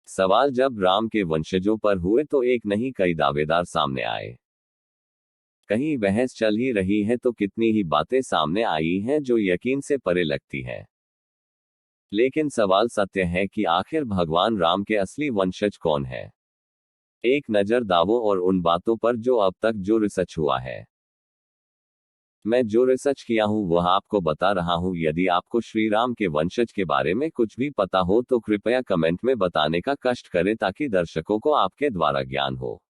सवाल जब राम के वंशजों पर हुए तो एक नहीं कई दावेदार सामने आए। कहीं बहस चल ही रही है तो कितनी ही बातें सामने आई हैं जो यकीन से परे लगती है। लेकिन सवाल सत्य है कि आखिर भगवान राम के असली वंशज कौन है। एक नजर दावों और उन बातों पर जो अब तक जो रिसर्च हुआ है। मैं जो रिसर्च किया हूं वह आपको बता रहा हूं। यदि आपको श्री राम के वंशज के बारे में कुछ भी पता हो तो कृपया कमेंट में बताने का कष्ट करें ताकि दर्शकों को आपके द्वारा ज्ञान हो।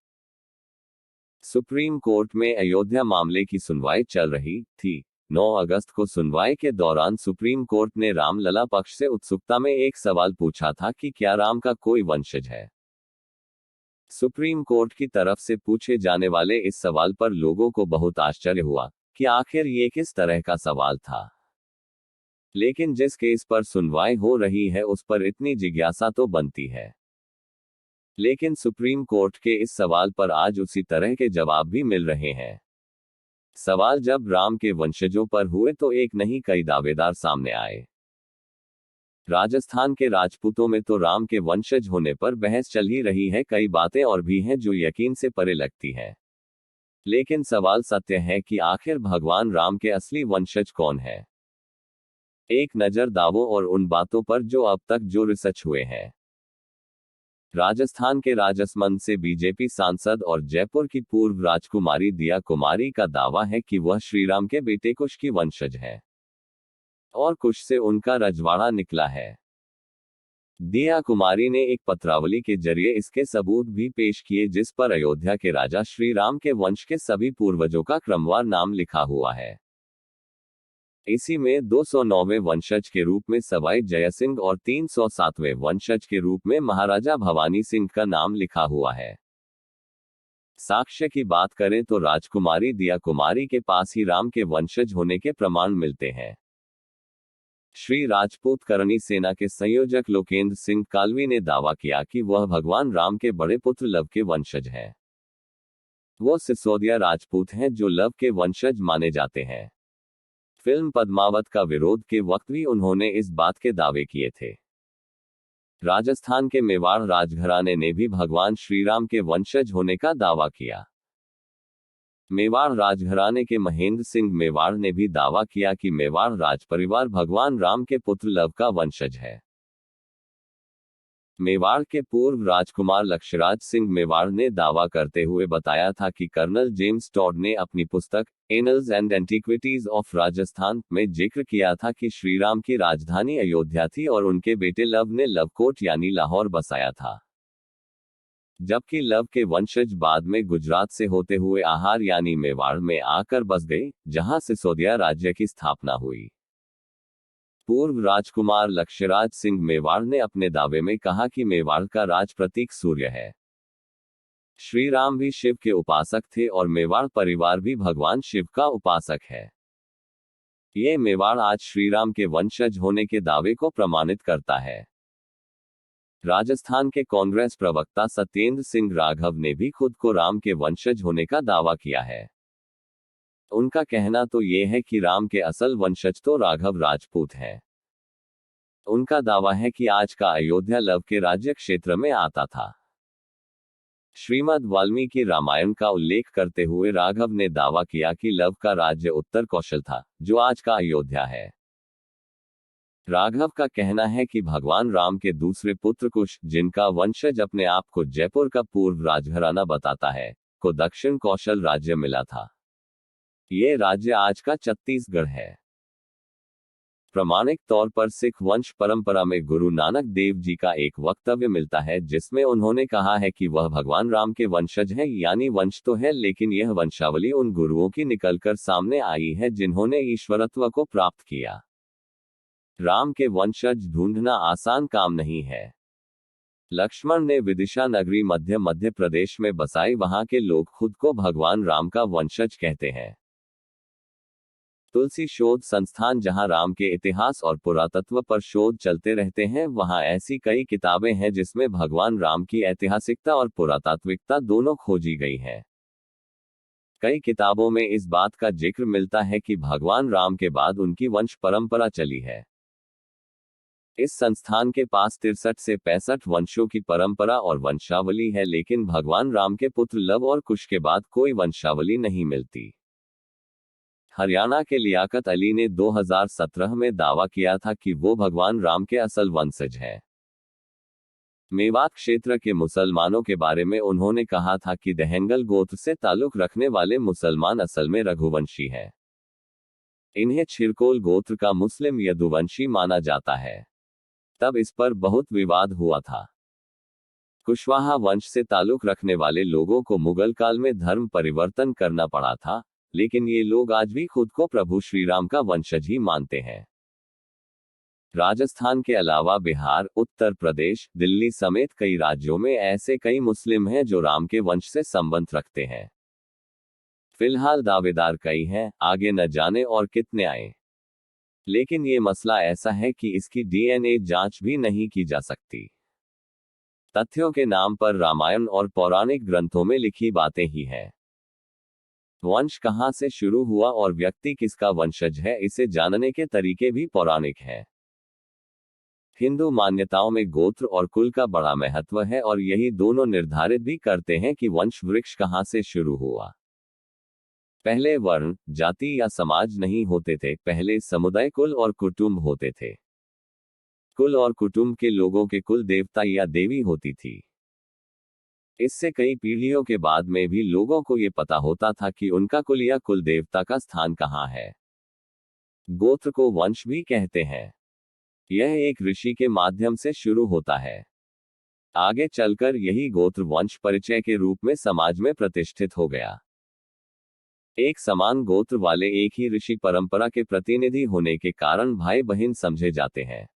सुप्रीम कोर्ट में अयोध्या मामले की सुनवाई चल रही थी। 9 अगस्त को सुनवाई के दौरान सुप्रीम कोर्ट ने रामलला पक्ष से उत्सुकता में एक सवाल पूछा था कि क्या राम का कोई वंशज है। सुप्रीम कोर्ट की तरफ से पूछे जाने वाले इस सवाल पर लोगों को बहुत आश्चर्य हुआ कि आखिर ये किस तरह का सवाल था। लेकिन जिस केस पर सुनवाई हो रही है उस पर इतनी जिज्ञासा तो बनती है। लेकिन सुप्रीम कोर्ट के इस सवाल पर आज उसी तरह के जवाब भी मिल रहे हैं। सवाल जब राम के वंशजों पर हुए तो एक नहीं कई दावेदार सामने आए। राजस्थान के राजपूतों में तो राम के वंशज होने पर बहस चल ही रही है। कई बातें और भी हैं जो यकीन से परे लगती है। लेकिन सवाल सत्य है कि आखिर भगवान राम के असली वंशज कौन है। एक नजर दावों और उन बातों पर जो अब तक जो रिसर्च हुए हैं। राजस्थान के राजसमंद से बीजेपी सांसद और जयपुर की पूर्व राजकुमारी दिया कुमारी का दावा है कि वह श्रीराम के बेटे कुश की वंशज है और कुश से उनका रजवाड़ा निकला है। दिया कुमारी ने एक पत्रावली के जरिए इसके सबूत भी पेश किए जिस पर अयोध्या के राजा श्री राम के वंश के सभी पूर्वजों का क्रमवार नाम लिखा हुआ है। इसी में 209वें वंशज के रूप में सवाई जयसिंह और 307वें वंशज के रूप में महाराजा भवानी सिंह का नाम लिखा हुआ है। साक्ष्य की बात करें तो राजकुमारी दिया कुमारी के पास ही राम के वंशज होने के प्रमाण मिलते हैं। श्री राजपूत करणी सेना के संयोजक लोकेंद्र सिंह कालवी ने दावा किया कि वह भगवान राम के बड़े पुत्र लव के वंशज हैं। वो सिसोदिया राजपूत हैं जो लव के वंशज माने जाते हैं। फिल्म पद्मावत का विरोध के वक्त भी उन्होंने इस बात के दावे किए थे। राजस्थान के मेवाड़ राजघराने ने भी भगवान श्रीराम के वंशज होने का दावा किया। मेवाड़ राजघराने के महेंद्र सिंह मेवाड़ ने भी दावा किया कि मेवाड़ राजपरिवार भगवान राम के पुत्र लव का वंशज है। मेवाड़ के पूर्व राजकुमार लक्ष्यराज सिंह मेवाड़ ने दावा करते हुए बताया था कि कर्नल जेम्स टॉड ने अपनी पुस्तक annuls and antiquities of Rajasthan में जिक्र किया था कि श्रीराम की राजधानी अयोध्या थी और उनके बेटे लव ने लवकोट यानी लाहौर बसाया था। जबकि लव के वंशज बाद में गुजरात से होते हुए आहार यानी मेवाड़ में आकर बस गए, जहां सिसोदिया राज्य की स्थापना हुई। पूर्व राजकुमार लक्ष्यराज सिंह मेवाड़ ने अपने दावे में कहा कि मेवाड़ का राज प्रतीक सूर्य है। श्री राम भी शिव के उपासक थे और मेवाड़ परिवार भी भगवान शिव का उपासक है। ये मेवाड़ आज श्रीराम के वंशज होने के दावे को प्रमाणित करता है। राजस्थान के कांग्रेस प्रवक्ता सत्येंद्र सिंह राघव ने भी खुद को राम के वंशज होने का दावा किया है। उनका कहना तो ये है कि राम के असल वंशज तो राघव राजपूत हैं। उनका दावा है कि आज का अयोध्या लव के राज्य क्षेत्र में आता था। श्रीमद् वाल्मीकि रामायण का उल्लेख करते हुए राघव ने दावा किया कि लव का राज्य उत्तर कौशल था, जो आज का अयोध्या है। राघव का कहना है कि भगवान राम के दूसरे पुत्र कुश, जिनका वंशज अपने आप को जयपुर का पूर्व राजघराना बताता है, को दक्षिण कौशल राज्य मिला था। ये राज्य आज का छत्तीसगढ़ है। प्रमाणिक तौर पर सिख वंश परंपरा में गुरु नानक देव जी का एक वक्तव्य मिलता है जिसमें उन्होंने कहा है कि वह भगवान राम के वंशज हैं, यानी वंश तो है लेकिन यह वंशावली उन गुरुओं की निकलकर सामने आई है जिन्होंने ईश्वरत्व को प्राप्त किया। राम के वंशज ढूंढना आसान काम नहीं है। लक्ष्मण ने विदिशा नगरी मध्य प्रदेश में बसाई, वहां के लोग खुद को भगवान राम का वंशज कहते हैं। तुलसी शोध संस्थान, जहां राम के इतिहास और पुरातत्व पर शोध चलते रहते हैं, वहां ऐसी कई किताबें हैं जिसमें भगवान राम की ऐतिहासिकता और पुरातात्विकता दोनों खोजी गई है। कई किताबों में इस बात का जिक्र मिलता है कि भगवान राम के बाद उनकी वंश परंपरा चली है। इस संस्थान के पास 63 से 65 वंशों की परंपरा और वंशावली है, लेकिन भगवान राम के पुत्र लव और कुश के बाद कोई वंशावली नहीं मिलती। हरियाणा के लियाकत अली ने 2017 में दावा किया था कि वो भगवान राम के असल वंशज हैं। मेवात क्षेत्र के मुसलमानों के बारे में उन्होंने कहा था कि दहेंगल गोत्र से ताल्लुक रखने वाले मुसलमान असल में रघुवंशी हैं। इन्हें छिरकोल गोत्र का मुस्लिम यदुवंशी माना जाता है। तब इस पर बहुत विवाद हुआ था। कुशवाहा वंश से ताल्लुक रखने वाले लोगों को मुगल काल में धर्म परिवर्तन करना पड़ा था, लेकिन ये लोग आज भी खुद को प्रभु श्रीराम का वंशज ही मानते हैं। राजस्थान के अलावा बिहार, उत्तर प्रदेश, दिल्ली समेत कई राज्यों में ऐसे कई मुस्लिम हैं जो राम के वंश से संबंध रखते हैं। फिलहाल दावेदार कई हैं, आगे न जाने और कितने आए। लेकिन ये मसला ऐसा है कि इसकी डीएनए जांच भी नहीं की जा सकती। तथ्यों के नाम पर रामायण और पौराणिक ग्रंथों में लिखी बातें ही हैं। वंश कहां से शुरू हुआ और व्यक्ति किसका वंशज है, इसे जानने के तरीके भी पौराणिक हैं। हिंदू मान्यताओं में गोत्र और कुल का बड़ा महत्व है और यही दोनों निर्धारित भी करते हैं कि वंश वृक्ष कहां से शुरू हुआ। पहले वर्ण, जाति या समाज नहीं होते थे, पहले समुदाय, कुल और कुटुंब होते थे। कुल और कुटुंब के लोगों के कुल देवता या देवी होती थी। इससे कई पीढ़ियों के बाद में भी लोगों को ये पता होता था कि उनका कुल या कुल देवता का स्थान कहाँ है। गोत्र को वंश भी कहते हैं। यह एक ऋषि के माध्यम से शुरू होता है। आगे चलकर यही गोत्र वंश परिचय के रूप में समाज में प्रतिष्ठित हो गया। एक समान गोत्र वाले एक ही ऋषि परंपरा के प्रतिनिधि होने के कारण भाई बहन समझे जाते हैं।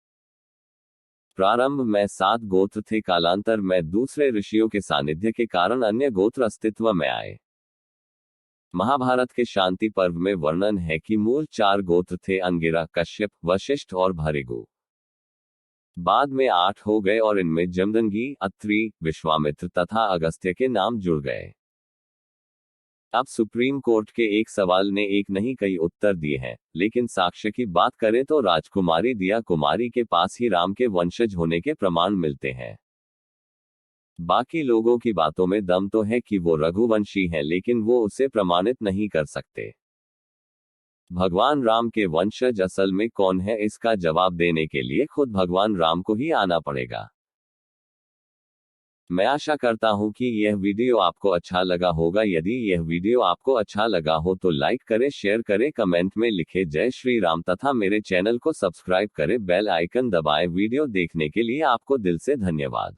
प्रारंभ में 7 गोत्र थे, कालांतर में दूसरे ऋषियों के सानिध्य के कारण अन्य गोत्र अस्तित्व में आए। महाभारत के शांति पर्व में वर्णन है कि मूल 4 गोत्र थे, अंगिरा, कश्यप, वशिष्ठ और भृगु। बाद में 8 हो गए और इनमें जमदग्नि, अत्रि, विश्वामित्र तथा अगस्त्य के नाम जुड़ गए। अब सुप्रीम कोर्ट के एक सवाल ने एक नहीं कई उत्तर दिए हैं, लेकिन साक्ष्य की बात करें तो राजकुमारी दिया कुमारी के पास ही राम के वंशज होने के प्रमाण मिलते हैं। बाकी लोगों की बातों में दम तो है कि वो रघुवंशी हैं, लेकिन वो उसे प्रमाणित नहीं कर सकते। भगवान राम के वंशज असल में कौन है, इसका जवाब देने के लिए खुद भगवान राम को ही आना पड़ेगा। मैं आशा करता हूं कि यह वीडियो आपको अच्छा लगा होगा। यदि यह वीडियो आपको अच्छा लगा हो तो लाइक करें, शेयर करें, कमेंट में लिखें जय श्री राम तथा मेरे चैनल को सब्सक्राइब करें, बेल आइकन दबाएं। वीडियो देखने के लिए आपको दिल से धन्यवाद।